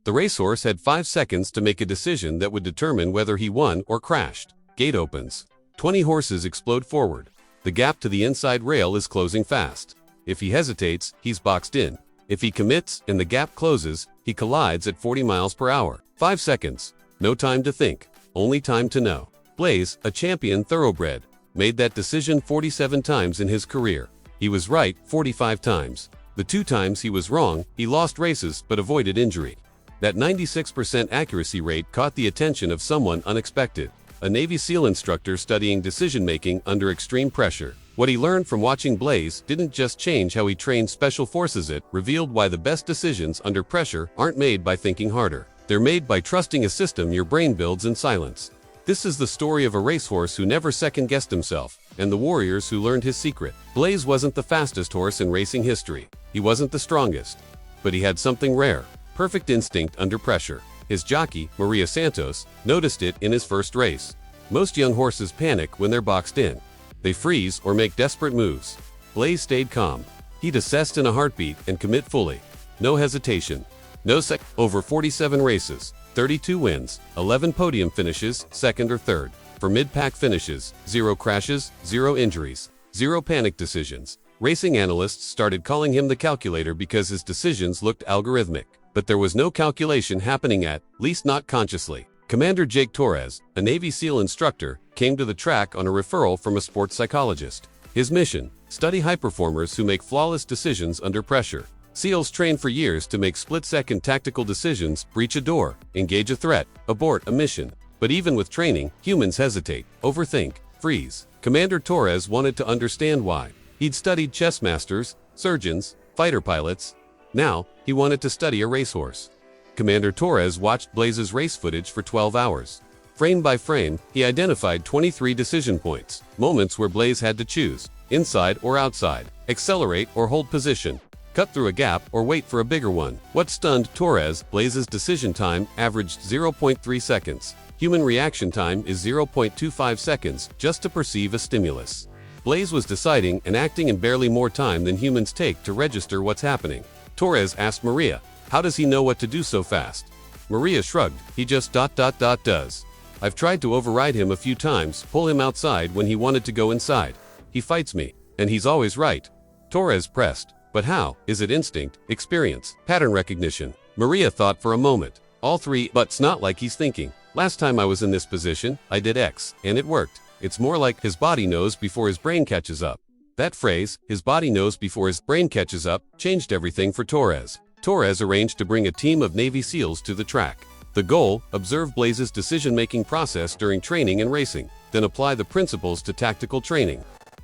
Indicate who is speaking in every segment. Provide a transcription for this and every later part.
Speaker 1: The racehorse had 5 seconds to make a decision that would determine whether he won or crashed. Gate opens. 20 horses explode forward. The gap to the inside rail is closing fast. If he hesitates, he's boxed in. If he commits and the gap closes, he collides at 40 miles per hour. 5 seconds. No time to think, only time to know. Blaze, a champion thoroughbred, made that decision 47 times in his career. He was right 45 times. The 2 times he was wrong, he lost races but avoided injury. That 96% accuracy rate caught the attention of someone unexpected. A Navy SEAL instructor studying decision-making under extreme pressure. What he learned from watching Blaze didn't just change how he trained special forces, it revealed why the best decisions under pressure aren't made by thinking harder. They're made by trusting a system your brain builds in silence. This is the story of a racehorse who never second-guessed himself, and the warriors who learned his secret. Blaze wasn't the fastest horse in racing history. He wasn't the strongest. But he had something rare: perfect instinct under pressure. His jockey, Maria Santos, noticed it in his first race. Most young horses panic when they're boxed in. They freeze or make desperate moves. Blaze stayed calm. He'd assessed in a heartbeat and commit fully. No hesitation. No sec. Over 47 races, 32 wins, 11 podium finishes, second or third. For mid-pack finishes, 0 crashes, 0 injuries, 0 panic decisions. Racing analysts started calling him the calculator because his decisions looked algorithmic. But there was no calculation happening, at least not consciously. Commander Jake Torres, a Navy SEAL instructor, came to the track on a referral from a sports psychologist. His mission: study high-performers who make flawless decisions under pressure. SEALs train for years to make split-second tactical decisions, breach a door, engage a threat, abort a mission. But even with training, humans hesitate, overthink, freeze. Commander Torres wanted to understand why. He'd studied chess masters, surgeons, fighter pilots. Now, he wanted to study a racehorse. Commander Torres watched Blaze's race footage for 12 hours. Frame by frame, he identified 23 decision points, moments where Blaze had to choose, inside or outside, accelerate or hold position, cut through a gap or wait for a bigger one. What stunned Torres: Blaze's decision time averaged 0.3 seconds. Human reaction time is 0.25 seconds just to perceive a stimulus. Blaze was deciding and acting in barely more time than humans take to register what's happening. Torres asked Maria, "How does he know what to do so fast?" Maria shrugged. "He just does. I've tried to override him a few times, pull him outside when he wanted to go inside. He fights me, and he's always right." Torres pressed, "But how? Is it instinct, experience, pattern recognition?" Maria thought for a moment. "All 3, but it's not like he's thinking. Last time I was in this position, I did X, and it worked. It's more like his body knows before his brain catches up." That phrase, "his body knows before his brain catches up," changed everything for Torres. Torres arranged to bring a team of Navy SEALs to the track. The goal: observe Blaze's decision-making process during training and racing, then apply the principles to tactical training.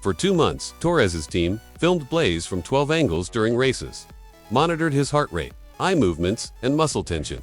Speaker 1: For 2 months, Torres's team filmed Blaze from 12 angles during races, monitored his heart rate, eye movements, and muscle tension,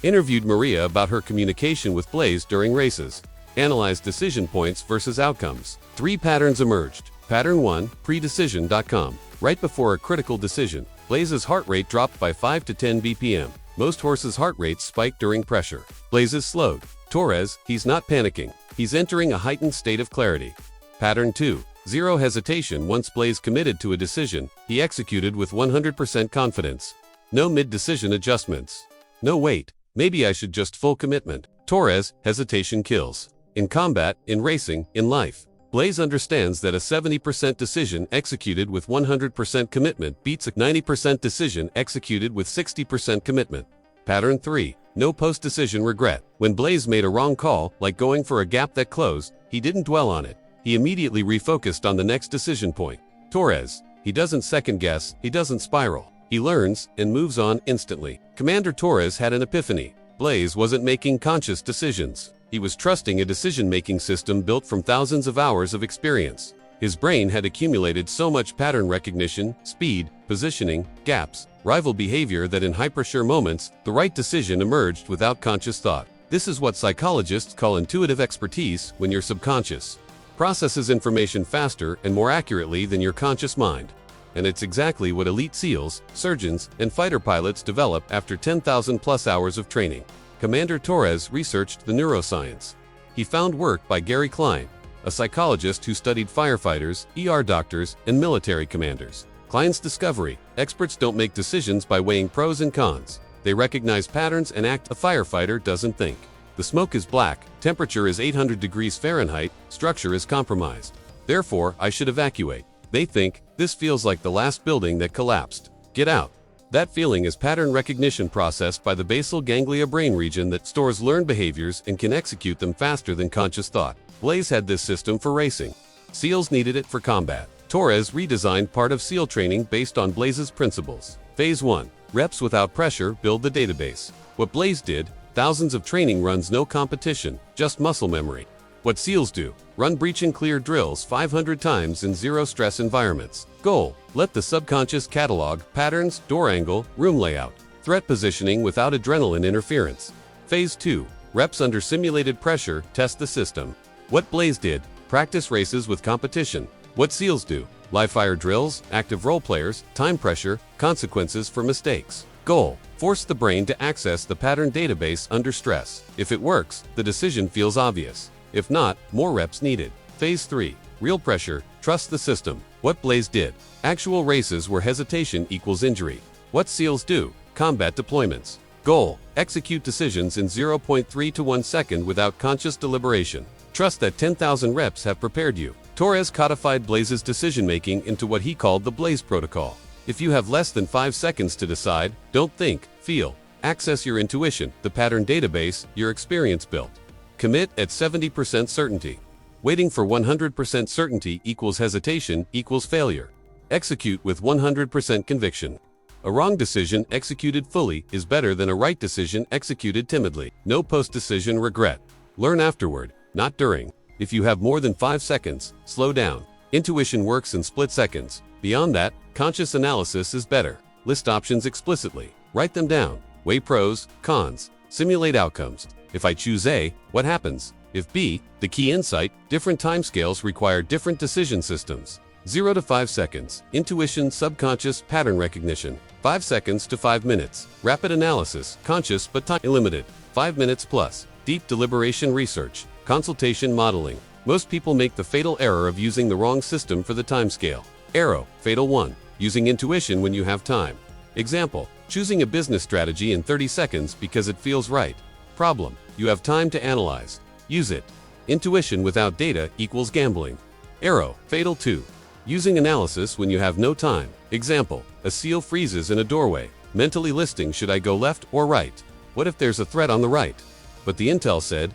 Speaker 1: interviewed Maria about her communication with Blaze during races, analyzed decision points versus outcomes. 3 patterns emerged. Pattern 1, predecision.com. Right before a critical decision, Blaze's heart rate dropped by 5 to 10 BPM. Most horses' heart rates spike during pressure. Blaze's slowed. Torres: he's not panicking. He's entering a heightened state of clarity. Pattern 2, 0 hesitation. Once Blaze committed to a decision, he executed with 100% confidence. No mid-decision adjustments. No wait, maybe I should just full commitment. Torres: hesitation kills. In combat, in racing, in life. Blaze understands that a 70% decision executed with 100% commitment beats a 90% decision executed with 60% commitment. Pattern 3, no post-decision regret. When Blaze made a wrong call, like going for a gap that closed, he didn't dwell on it. He immediately refocused on the next decision point. Torres: he doesn't second-guess, he doesn't spiral. He learns and moves on instantly. Commander Torres had an epiphany. Blaze wasn't making conscious decisions. He was trusting a decision-making system built from thousands of hours of experience. His brain had accumulated so much pattern recognition, speed, positioning, gaps, rival behavior that in high-pressure moments, the right decision emerged without conscious thought. This is what psychologists call intuitive expertise, when your subconscious processes information faster and more accurately than your conscious mind. And it's exactly what elite SEALs, surgeons, and fighter pilots develop after 10,000+ hours of training. Commander Torres researched the neuroscience. He found work by Gary Klein, a psychologist who studied firefighters, ER doctors, and military commanders. Klein's discovery: experts don't make decisions by weighing pros and cons. They recognize patterns and act. A firefighter doesn't think. The smoke is black, temperature is 800 degrees Fahrenheit, structure is compromised. Therefore, I should evacuate. They think, this feels like the last building that collapsed. Get out. That feeling is pattern recognition processed by the basal ganglia brain region that stores learned behaviors and can execute them faster than conscious thought. Blaze had this system for racing. SEALs needed it for combat. Torres redesigned part of SEAL training based on Blaze's principles. Phase 1. Reps without pressure build the database. What Blaze did, thousands of training runs, no competition, just muscle memory. What SEALs do, run breach and clear drills 500 times in zero-stress environments. Goal, let the subconscious catalog patterns, door angle, room layout, threat positioning without adrenaline interference. Phase 2. Reps under simulated pressure, test the system. What Blaze did, practice races with competition. What SEALs do, live fire drills, active role players, time pressure, consequences for mistakes. Goal, force the brain to access the pattern database under stress. If it works, the decision feels obvious. If not, more reps needed. Phase 3. Real pressure, trust the system. What Blaze did, actual races where hesitation equals injury. What SEALs do, combat deployments. Goal, execute decisions in 0.3 to 1 second without conscious deliberation. Trust that 10,000 reps have prepared you. Torres codified Blaze's decision-making into what he called the Blaze Protocol. If you have less than 5 seconds to decide, don't think, feel. Access your intuition, the pattern database your experience built. Commit at 70% certainty. Waiting for 100% certainty equals hesitation equals failure. Execute with 100% conviction. A wrong decision executed fully is better than a right decision executed timidly. No post-decision regret. Learn afterward, not during. If you have more than 5 seconds, slow down. Intuition works in split seconds. Beyond that, conscious analysis is better. List options explicitly. Write them down. Weigh pros, cons. Simulate outcomes. If I choose A, what happens? If B, the key insight, different timescales require different decision systems. 0 to 5 seconds, intuition, subconscious, pattern recognition. 5 seconds to 5 minutes, rapid analysis, conscious but time-limited. 5 minutes plus, deep deliberation research, consultation modeling. Most people make the fatal error of using the wrong system for the timescale. Arrow, fatal 1, using intuition when you have time. Example, choosing a business strategy in 30 seconds because it feels right. Problem, you have time to analyze. Use it. Intuition without data equals gambling. Arrow, fatal 2. Using analysis when you have no time. Example, a SEAL freezes in a doorway, mentally listing should I go left or right? What if there's a threat on the right? But the intel said, ...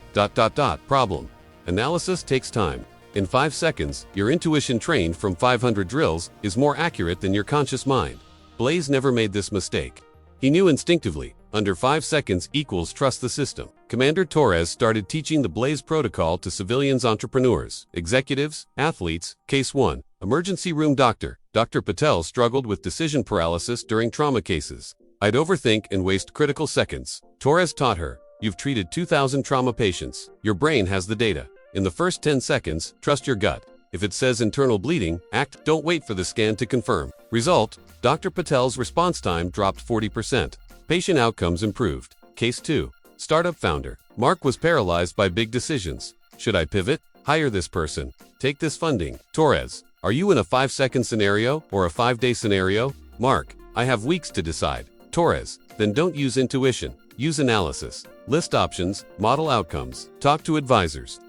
Speaker 1: Problem. Analysis takes time. In 5 seconds, your intuition trained from 500 drills is more accurate than your conscious mind. Blaze never made this mistake. He knew instinctively, under 5 seconds equals trust the system. Commander Torres started teaching the Blaze Protocol to civilians, entrepreneurs, executives, athletes. Case 1. Emergency room doctor. Dr. Patel struggled with decision paralysis during trauma cases. I'd overthink and waste critical seconds. Torres taught her, you've treated 2,000 trauma patients. Your brain has the data. In the first 10 seconds, trust your gut. If it says internal bleeding, act, don't wait for the scan to confirm. Result, Dr. Patel's response time dropped 40%. Patient outcomes improved. Case 2. Startup founder. Mark was paralyzed by big decisions. Should I pivot? Hire this person. Take this funding. Torres. Are you in a 5-second scenario or a 5-day scenario? Mark. I have weeks to decide. Torres. Then don't use intuition. Use analysis. List options. Model outcomes. Talk to advisors.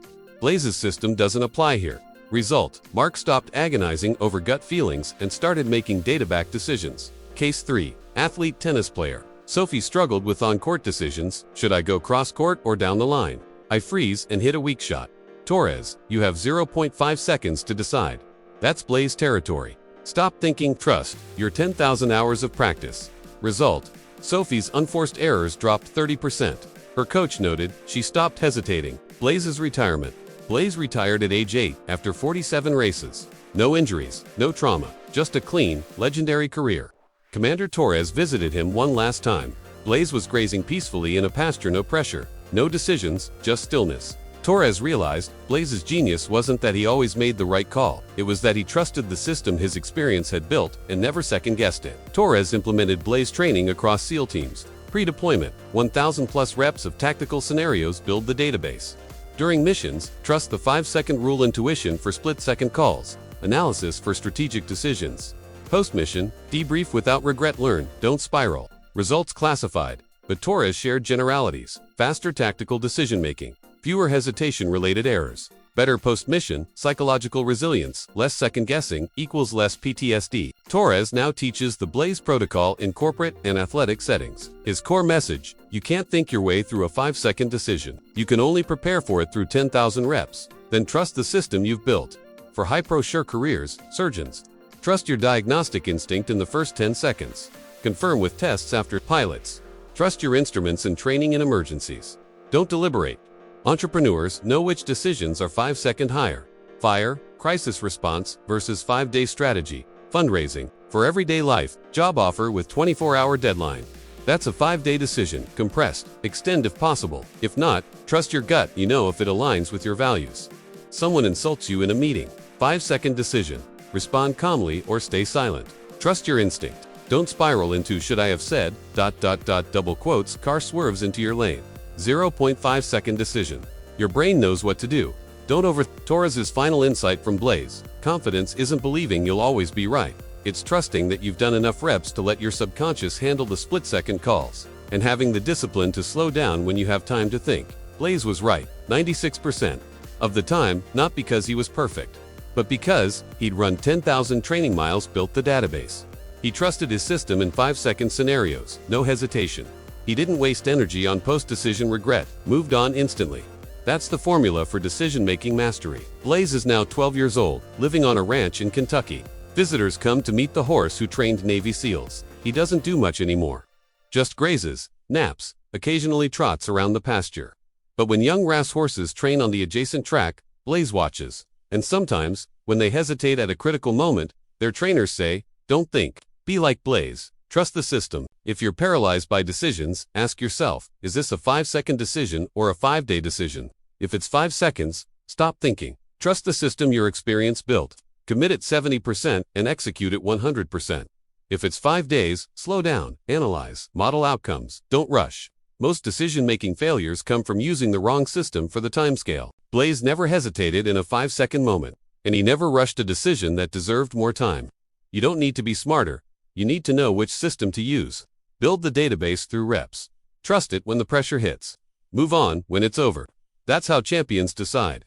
Speaker 1: Blaze's system doesn't apply here. Result. Mark stopped agonizing over gut feelings and started making data-backed decisions. Case 3. Athlete tennis player. Sophie struggled with on-court decisions. Should I go cross-court or down the line? I freeze and hit a weak shot. Torres, you have 0.5 seconds to decide. That's Blaze territory. Stop thinking, trust your 10,000 hours of practice. Result. Sophie's unforced errors dropped 30%. Her coach noted she stopped hesitating. Blaze's retirement. Blaze retired at age 8 after 47 races. No injuries, no trauma, just a clean, legendary career. Commander Torres visited him one last time. Blaze was grazing peacefully in a pasture, no pressure, no decisions, just stillness. Torres realized Blaze's genius wasn't that he always made the right call, it was that he trusted the system his experience had built and never second-guessed it. Torres implemented Blaze training across SEAL teams. Pre-deployment, 1,000 plus reps of tactical scenarios build the database. During missions, trust the 5-second rule, intuition for split-second calls, analysis for strategic decisions. Post-mission, debrief without regret, learn, don't spiral. Results classified, but Torres shared generalities: faster tactical decision-making, fewer hesitation-related errors, better post-mission, psychological resilience, less second-guessing equals less PTSD. Torres now teaches the Blaze protocol in corporate and athletic settings. His core message: you can't think your way through a 5-second decision. You can only prepare for it through 10,000 reps. Then trust the system you've built. For high-pro careers, surgeons, trust your diagnostic instinct in the first 10 seconds. Confirm with tests after. Pilots, trust your instruments in training and emergencies. Don't deliberate. Entrepreneurs know which decisions are 5-second higher. Fire, crisis response versus 5-day strategy. Fundraising, for everyday life, job offer with 24-hour deadline. That's a 5-day decision, compressed. Extend if possible. If not, trust your gut. You know if it aligns with your values. Someone insults you in a meeting. 5-second decision. Respond calmly or stay silent. Trust your instinct. Don't spiral into should I have said, ... double quotes. Car swerves into your lane. 0.5-second decision. Your brain knows what to do. Don't over. Torres's final insight from Blaze: confidence isn't believing you'll always be right. It's trusting that you've done enough reps to let your subconscious handle the split-second calls, and having the discipline to slow down when you have time to think. Blaze was right 96% of the time, not because he was perfect, but because he'd run 10,000 training miles, built the database. He trusted his system in 5-second scenarios, no hesitation. He didn't waste energy on post-decision regret, moved on instantly. That's the formula for decision-making mastery. Blaze is now 12 years old, living on a ranch in Kentucky. Visitors come to meet the horse who trained Navy SEALs. He doesn't do much anymore. Just grazes, naps, occasionally trots around the pasture. But when young racehorses train on the adjacent track, Blaze watches. And sometimes, when they hesitate at a critical moment, their trainers say, "Don't think. Be like Blaze. Trust the system." If you're paralyzed by decisions, ask yourself, is this a 5-second decision or a 5-day decision? If it's 5 seconds, stop thinking. Trust the system your experience built. Commit at 70% and execute at 100%. If it's 5 days, slow down, analyze, model outcomes. Don't rush. Most decision-making failures come from using the wrong system for the timescale. Blaze never hesitated in a 5-second moment, and he never rushed a decision that deserved more time. You don't need to be smarter. You need to know which system to use. Build the database through reps. Trust it when the pressure hits. Move on when it's over. That's how champions decide.